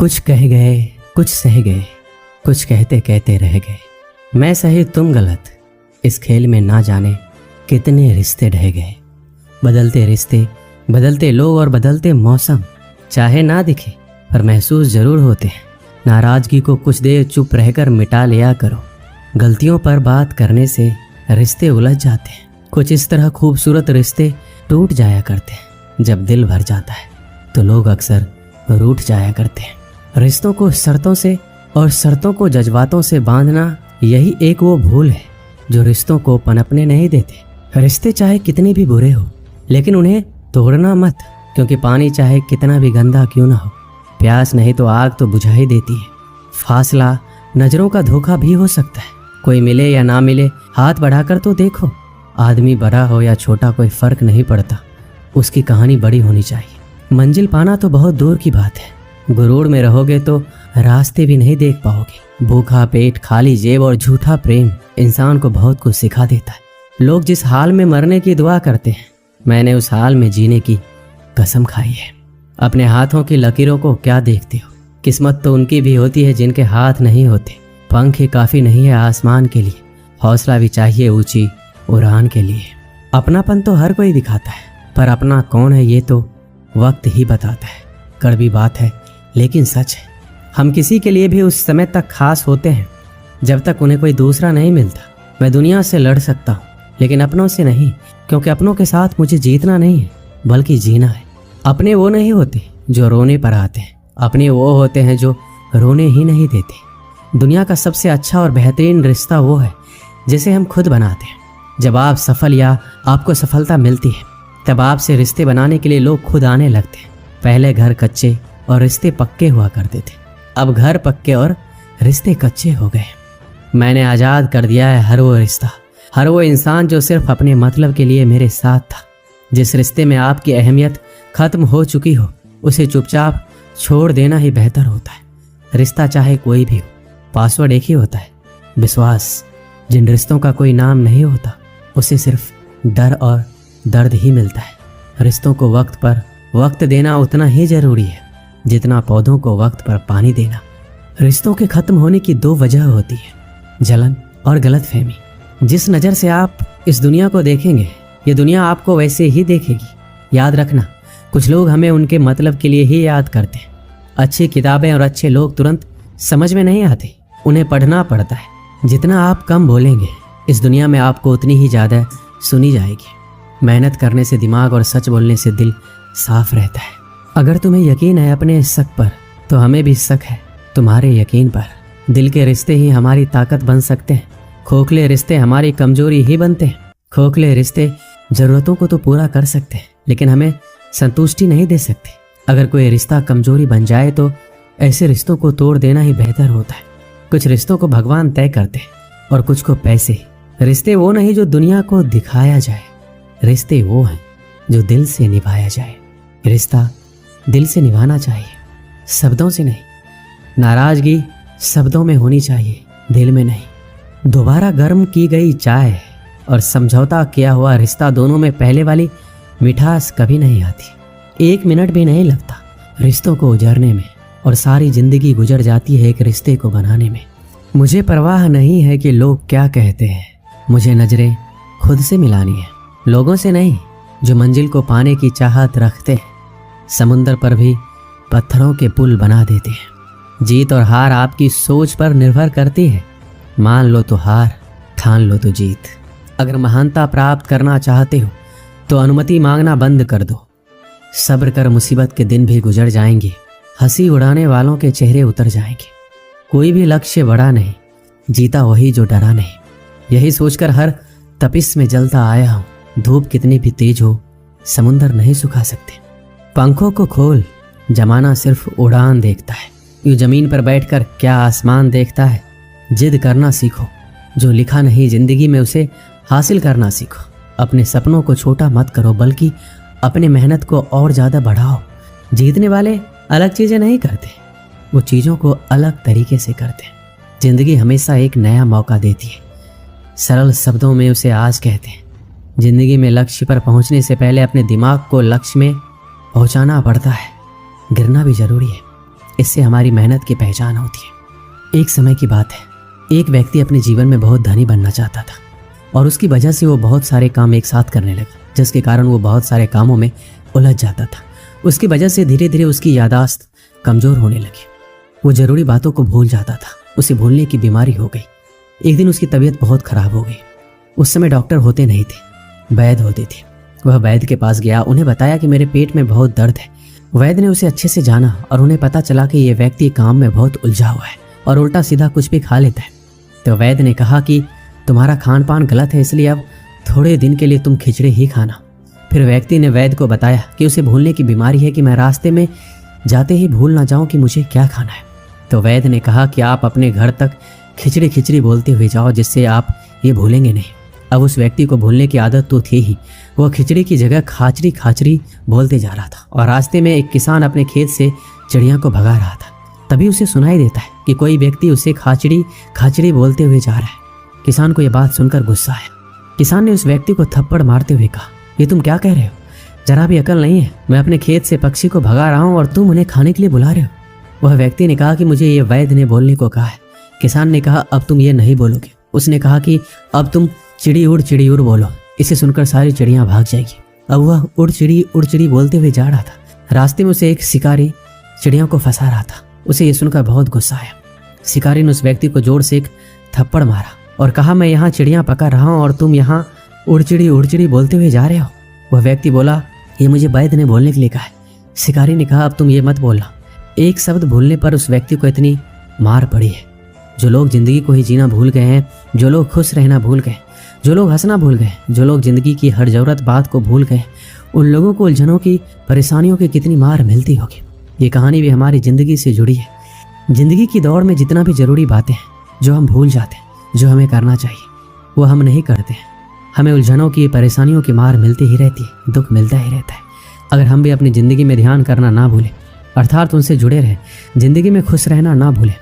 कुछ कह गए, कुछ सह गए, कुछ कहते कहते रह गए। मैं सही तुम गलत, इस खेल में ना जाने कितने रिश्ते ढह गए। बदलते रिश्ते, बदलते लोग और बदलते मौसम, चाहे ना दिखे पर महसूस जरूर होते हैं। नाराजगी को कुछ देर चुप रहकर मिटा लिया करो। गलतियों पर बात करने से रिश्ते उलझ जाते हैं। कुछ इस तरह खूबसूरत रिश्ते टूट जाया करते हैं। जब दिल भर जाता है तो लोग अक्सर रूठ जाया करते हैं। रिश्तों को शर्तों से और शर्तों को जज्बातों से बांधना, यही एक वो भूल है जो रिश्तों को पनपने नहीं देते। रिश्ते चाहे कितने भी बुरे हो, लेकिन उन्हें तोड़ना मत, क्योंकि पानी चाहे कितना भी गंदा क्यों ना हो, प्यास नहीं तो आग तो बुझा ही देती है। फासला नजरों का धोखा भी हो सकता है। कोई मिले या ना मिले, हाथ बढ़ाकर तो देखो। आदमी बड़ा हो या छोटा कोई फर्क नहीं पड़ता, उसकी कहानी बड़ी होनी चाहिए। मंजिल पाना तो बहुत दूर की बात है। गुरूर में रहोगे तो रास्ते भी नहीं देख पाओगे। भूखा पेट, खाली जेब और झूठा प्रेम इंसान को बहुत कुछ सिखा देता है। लोग जिस हाल में मरने की दुआ करते हैं, मैंने उस हाल में जीने की कसम खाई है। अपने हाथों की लकीरों को क्या देखते हो? किस्मत तो उनकी भी होती है जिनके हाथ नहीं होते। पंख ही काफी नहीं है आसमान के लिए, हौसला भी चाहिए ऊंची उड़ान के लिए। अपनापन तो हर कोई दिखाता है, पर अपना कौन है ये तो वक्त ही बताता है। कड़वी बात है लेकिन सच है। हम किसी के लिए भी उस समय तक खास होते हैं जब तक उन्हें कोई दूसरा नहीं मिलता। मैं दुनिया से लड़ सकता हूँ, लेकिन अपनों से नहीं, क्योंकि अपनों के साथ मुझे जीतना नहीं है बल्कि जीना है। अपने वो नहीं होते जो रोने पर आते हैं, अपने वो होते हैं जो रोने ही नहीं देते। दुनिया का सबसे अच्छा और बेहतरीन रिश्ता वो है जिसे हम खुद बनाते हैं। जब आप सफल या आपको सफलता मिलती है, तब आपसे रिश्ते बनाने के लिए लोग खुद आने लगते हैं। पहले घर कच्चे और रिश्ते पक्के हुआ करते थे, अब घर पक्के और रिश्ते कच्चे हो गए। मैंने आज़ाद कर दिया है हर वो रिश्ता, हर वो इंसान जो सिर्फ अपने मतलब के लिए मेरे साथ था। जिस रिश्ते में आपकी अहमियत खत्म हो चुकी हो, उसे चुपचाप छोड़ देना ही बेहतर होता है। रिश्ता चाहे कोई भी हो, पासवर्ड एक ही होता है, विश्वास। जिन रिश्तों का कोई नाम नहीं होता, उसे सिर्फ डर और दर्द ही मिलता है। रिश्तों को वक्त पर वक्त देना उतना ही जरूरी है जितना पौधों को वक्त पर पानी देना। रिश्तों के खत्म होने की दो वजह होती है, जलन और गलतफहमी। जिस नज़र से आप इस दुनिया को देखेंगे, ये दुनिया आपको वैसे ही देखेगी। याद रखना, कुछ लोग हमें उनके मतलब के लिए ही याद करते हैं। अच्छी किताबें और अच्छे लोग तुरंत समझ में नहीं आते, उन्हें पढ़ना पड़ता है। जितना आप कम बोलेंगे, इस दुनिया में आपको उतनी ही ज़्यादा सुनी जाएगी। मेहनत करने से दिमाग और सच बोलने से दिल साफ रहता है। अगर तुम्हें यकीन है अपने शक पर, तो हमें भी शक है तुम्हारे यकीन पर। दिल के रिश्ते ही हमारी ताकत बन सकते हैं, खोखले रिश्ते हमारी कमजोरी ही बनते हैं। खोखले रिश्ते ज़रूरतों को तो पूरा कर सकते हैं, लेकिन हमें संतुष्टि नहीं दे सकते। अगर कोई रिश्ता कमजोरी बन जाए तो ऐसे रिश्तों को तोड़ देना ही बेहतर होता है। कुछ रिश्तों को भगवान तय करते हैं और कुछ को पैसे। रिश्ते वो नहीं जो दुनिया को दिखाया जाए, रिश्ते वो हैं जो दिल से निभाया जाए। रिश्ता दिल से निभाना चाहिए, शब्दों से नहीं। नाराजगी शब्दों में होनी चाहिए, दिल में नहीं। दोबारा गर्म की गई चाय और समझौता किया हुआ रिश्ता, दोनों में पहले वाली मिठास कभी नहीं आती। 1 मिनट भी नहीं लगता रिश्तों को उजरने में, और सारी जिंदगी गुजर जाती है एक रिश्ते को बनाने में। मुझे परवाह नहीं है कि लोग क्या कहते हैं, मुझे नजरें खुद से मिलानी है, लोगों से नहीं जो मंजिल को पाने की चाहत रखते हैं। समुंदर पर भी पत्थरों के पुल बना देते हैं। जीत और हार आपकी सोच पर निर्भर करती है। मान लो तो हार, ठान लो तो जीत। अगर महानता प्राप्त करना चाहते हो तो अनुमति मांगना बंद कर दो। सब्र कर, मुसीबत के दिन भी गुजर जाएंगे, हंसी उड़ाने वालों के चेहरे उतर जाएंगे। कोई भी लक्ष्य बड़ा नहीं, जीता वही जो डरा नहीं। यही सोचकर हर तपिश में जलता आया हूं। धूप कितनी भी तेज हो, समुंदर नहीं सुखा सकते। पंखों को खोल, जमाना सिर्फ उड़ान देखता है। यूं जमीन पर बैठकर क्या आसमान देखता है। जिद करना सीखो, जो लिखा नहीं जिंदगी में उसे हासिल करना सीखो। अपने सपनों को छोटा मत करो, बल्कि अपने मेहनत को और ज़्यादा बढ़ाओ। जीतने वाले अलग चीज़ें नहीं करते, वो चीज़ों को अलग तरीके से करते हैं। जिंदगी हमेशा एक नया मौका देती है, सरल शब्दों में उसे आज कहते हैं। जिंदगी में लक्ष्य पर पहुंचने से पहले अपने दिमाग को लक्ष्य में पहुंचाना पड़ता है। गिरना भी जरूरी है, इससे हमारी मेहनत की पहचान होती है। एक समय की बात है, एक व्यक्ति अपने जीवन में बहुत धनी बनना चाहता था और उसकी वजह से वो बहुत सारे काम एक साथ करने लगा, जिसके कारण वो बहुत सारे कामों में उलझ जाता था। उसकी वजह से धीरे धीरे उसकी याददाश्त कमजोर होने लगी। वो जरूरी बातों को भूल जाता था। उसे भूलने की बीमारी हो गई। एक दिन उसकी तबीयत बहुत खराब हो गई। उस समय डॉक्टर होते नहीं थे, वैद्य होते थे। वह वैद्य के पास गया, उन्हें बताया कि मेरे पेट में बहुत दर्द है। वैद्य ने उसे अच्छे से जाना और उन्हें पता चला कि यह व्यक्ति काम में बहुत उलझा हुआ है और उल्टा सीधा कुछ भी खा लेता है। तो वैद्य ने कहा कि तुम्हारा खान पान गलत है, इसलिए अब थोड़े दिन के लिए तुम खिचड़ी ही खाना। फिर व्यक्ति ने वैद्य को बताया कि उसे भूलने की बीमारी है, कि मैं रास्ते में जाते ही भूल ना जाऊं कि मुझे क्या खाना है। तो वैद्य ने कहा कि आप अपने घर तक खिचड़ी खिचड़ी बोलते हुए जाओ, जिससे आप ये भूलेंगे नहीं। अब उस व्यक्ति को भूलने की आदत तो थी ही, वह खिचड़ी की जगह खाचरी खाचरी बोलते जा रहा था। और रास्ते में एक किसान अपने खेत से चिड़िया को भगा रहा था। तभी उसे सुनाई देता है कि कोई व्यक्ति उसे खाचड़ी खाचड़ी बोलते हुए जा रहा है। किसान को यह बात सुनकर गुस्सा आया। किसान ने उस व्यक्ति को थप्पड़ मारते हुए कहा, ये तुम क्या कह रहे हो? जरा भी अकल नहीं है। मैं अपने खेत से पक्षी को भगा रहा हूँ और तुम उन्हें खाने के लिए बुला रहे हो। वह व्यक्ति ने कहा कि मुझे ये वैद्य ने बोलने को कहा है। किसान ने कहा, अब तुम ये नहीं बोलोगे। उसने कहा कि अब तुम चिड़ी उड़ बोलो। इसे सुनकर सारी चिड़ियां भाग जाएगी। अब वह उड़ चिड़ी बोलते हुए जा रहा था। रास्ते में उसे एक शिकारी चिड़िया को फंसा रहा था। उसे ये सुनकर बहुत गुस्सा आया। शिकारी ने उस व्यक्ति को जोर से एक थप्पड़ मारा और कहा, मैं यहाँ चिड़ियां पकड़ रहा हूँ और तुम यहाँ उड़ चिड़ी बोलते हुए जा रहे हो। वह व्यक्ति बोला, ये मुझे वैद्य ने बोलने के लिए कहा है। शिकारी ने कहा, अब तुम ये मत बोलना। एक शब्द भूलने पर उस व्यक्ति को इतनी मार पड़ी है। जो लोग जिंदगी को ही जीना भूल गए हैं, जो लोग खुश रहना भूल गए, जो लोग हंसना भूल गए, जो लोग जिंदगी की हर जरूरत बात को भूल गए, उन लोगों को उलझनों की, परेशानियों की कितनी मार मिलती होगी। ये कहानी भी हमारी जिंदगी से जुड़ी है। जिंदगी की दौड़ में जितना भी जरूरी बातें हैं जो हम भूल जाते हैं, जो हमें करना चाहिए, वो हम नहीं करते हैं। हमें उलझनों की, परेशानियों की मार मिलती ही रहती है, दुख मिलता ही रहता है। अगर हम भी अपनी ज़िंदगी में ध्यान करना ना भूलें, अर्थात उनसे जुड़े रहें, ज़िंदगी में खुश रहना ना भूलें।